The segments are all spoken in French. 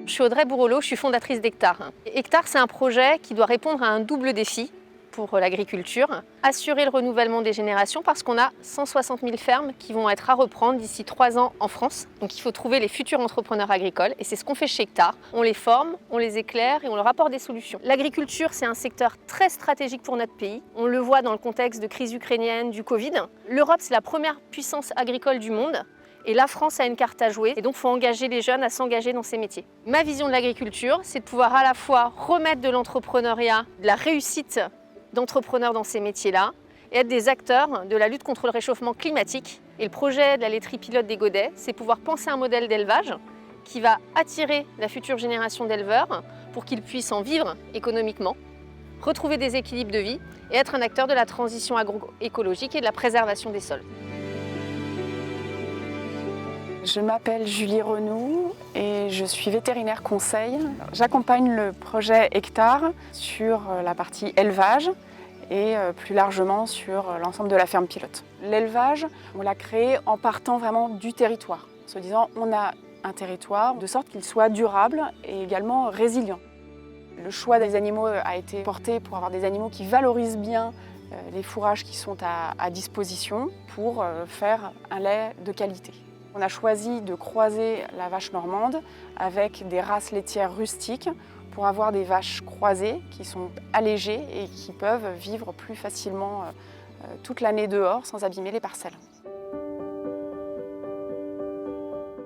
Je suis Audrey Bourrelot, je suis fondatrice d'Hectare. Hectare, c'est un projet qui doit répondre à un double défi pour l'agriculture. Assurer le renouvellement des générations parce qu'on a 160 000 fermes qui vont être à reprendre d'ici 3 ans en France. Donc il faut trouver les futurs entrepreneurs agricoles et c'est ce qu'on fait chez Hectare. On les forme, on les éclaire et on leur apporte des solutions. L'agriculture, c'est un secteur très stratégique pour notre pays. On le voit dans le contexte de crise ukrainienne, du Covid. L'Europe, c'est la première puissance agricole du monde. Et la France a une carte à jouer et donc il faut engager les jeunes à s'engager dans ces métiers. Ma vision de l'agriculture, c'est de pouvoir à la fois remettre de l'entrepreneuriat, de la réussite d'entrepreneurs dans ces métiers-là et être des acteurs de la lutte contre le réchauffement climatique. Et le projet de la laiterie pilote des Godets, c'est pouvoir penser un modèle d'élevage qui va attirer la future génération d'éleveurs pour qu'ils puissent en vivre économiquement, retrouver des équilibres de vie et être un acteur de la transition agroécologique et de la préservation des sols. Je m'appelle Julie Renoux et je suis vétérinaire conseil. J'accompagne le projet Hectare sur la partie élevage et plus largement sur l'ensemble de la ferme pilote. L'élevage, on l'a créé en partant vraiment du territoire, en se disant on a un territoire de sorte qu'il soit durable et également résilient. Le choix des animaux a été porté pour avoir des animaux qui valorisent bien les fourrages qui sont à disposition pour faire un lait de qualité. On a choisi de croiser la vache normande avec des races laitières rustiques pour avoir des vaches croisées qui sont allégées et qui peuvent vivre plus facilement toute l'année dehors sans abîmer les parcelles.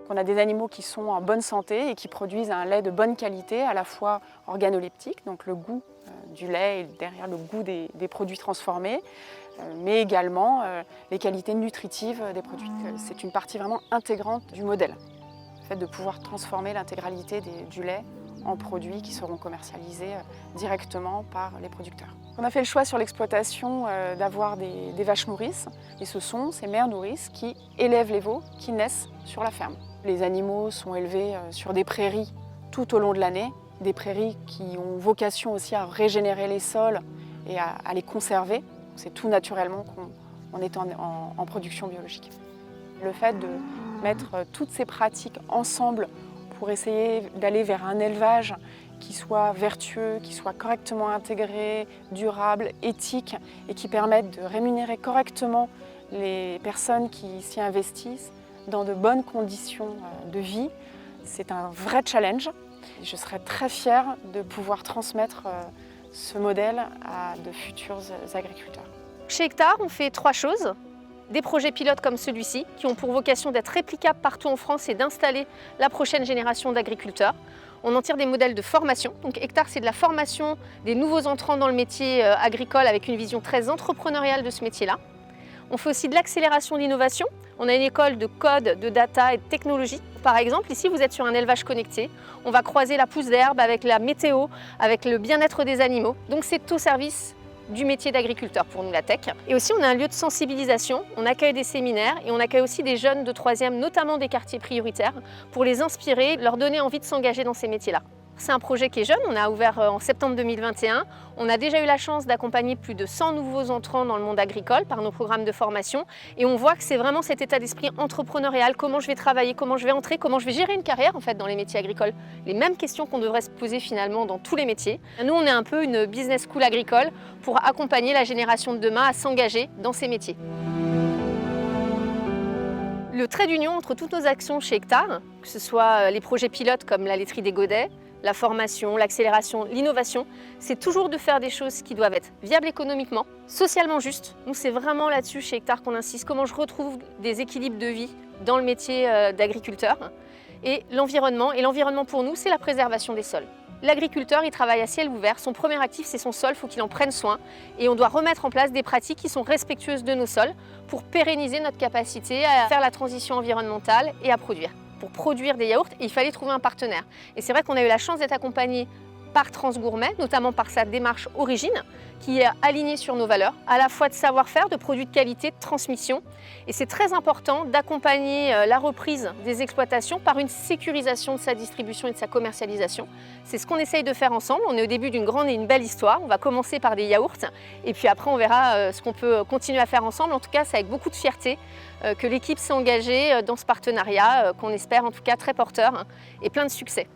On a des animaux qui sont en bonne santé et qui produisent un lait de bonne qualité, à la fois organoleptique, donc le goût du lait et derrière le goût des produits transformés, mais également les qualités nutritives des produits. C'est une partie vraiment intégrante du modèle, le fait de pouvoir transformer l'intégralité du lait en produits qui seront commercialisés directement par les producteurs. On a fait le choix sur l'exploitation d'avoir des vaches nourrices, et ce sont ces mères nourrices qui élèvent les veaux qui naissent sur la ferme. Les animaux sont élevés sur des prairies tout au long de l'année, des prairies qui ont vocation aussi à régénérer les sols et à les conserver. C'est tout naturellement qu'on est en production biologique. Le fait de mettre toutes ces pratiques ensemble pour essayer d'aller vers un élevage qui soit vertueux, qui soit correctement intégré, durable, éthique et qui permette de rémunérer correctement les personnes qui s'y investissent dans de bonnes conditions de vie, c'est un vrai challenge. Je serais très fière de pouvoir transmettre ce modèle à de futurs agriculteurs. Chez Hectare, on fait 3 choses. Des projets pilotes comme celui-ci, qui ont pour vocation d'être réplicables partout en France et d'installer la prochaine génération d'agriculteurs. On en tire des modèles de formation. Donc Hectare, c'est de la formation des nouveaux entrants dans le métier agricole avec une vision très entrepreneuriale de ce métier-là. On fait aussi de l'accélération de l'innovation. On a une école de code, de data et de technologie. Par exemple, ici, vous êtes sur un élevage connecté. On va croiser la pousse d'herbe avec la météo, avec le bien-être des animaux. Donc c'est au service du métier d'agriculteur pour nous, la tech. Et aussi, on a un lieu de sensibilisation. On accueille des séminaires et on accueille aussi des jeunes de 3e, notamment des quartiers prioritaires, pour les inspirer, leur donner envie de s'engager dans ces métiers-là. C'est un projet qui est jeune, on a ouvert en septembre 2021. On a déjà eu la chance d'accompagner plus de 100 nouveaux entrants dans le monde agricole par nos programmes de formation. Et on voit que c'est vraiment cet état d'esprit entrepreneurial, comment je vais travailler, comment je vais entrer, comment je vais gérer une carrière en fait dans les métiers agricoles. Les mêmes questions qu'on devrait se poser finalement dans tous les métiers. Nous, on est un peu une business school agricole pour accompagner la génération de demain à s'engager dans ces métiers. Le trait d'union entre toutes nos actions chez Hectare, que ce soit les projets pilotes comme la laiterie des Godets, la formation, l'accélération, l'innovation, c'est toujours de faire des choses qui doivent être viables économiquement, socialement justes. Nous, c'est vraiment là-dessus chez Hectare qu'on insiste, comment je retrouve des équilibres de vie dans le métier d'agriculteur. Et l'environnement pour nous, c'est la préservation des sols. L'agriculteur, il travaille à ciel ouvert, son premier actif, c'est son sol, il faut qu'il en prenne soin. Et on doit remettre en place des pratiques qui sont respectueuses de nos sols pour pérenniser notre capacité à faire la transition environnementale et à produire. Pour produire des yaourts, il fallait trouver un partenaire. Et c'est vrai qu'on a eu la chance d'être accompagné par Transgourmet, notamment par sa démarche origine, qui est alignée sur nos valeurs, à la fois de savoir-faire, de produits de qualité, de transmission. Et c'est très important d'accompagner la reprise des exploitations par une sécurisation de sa distribution et de sa commercialisation. C'est ce qu'on essaye de faire ensemble. On est au début d'une grande et une belle histoire. On va commencer par des yaourts et puis après on verra ce qu'on peut continuer à faire ensemble. En tout cas, c'est avec beaucoup de fierté que l'équipe s'est engagée dans ce partenariat qu'on espère en tout cas très porteur et plein de succès.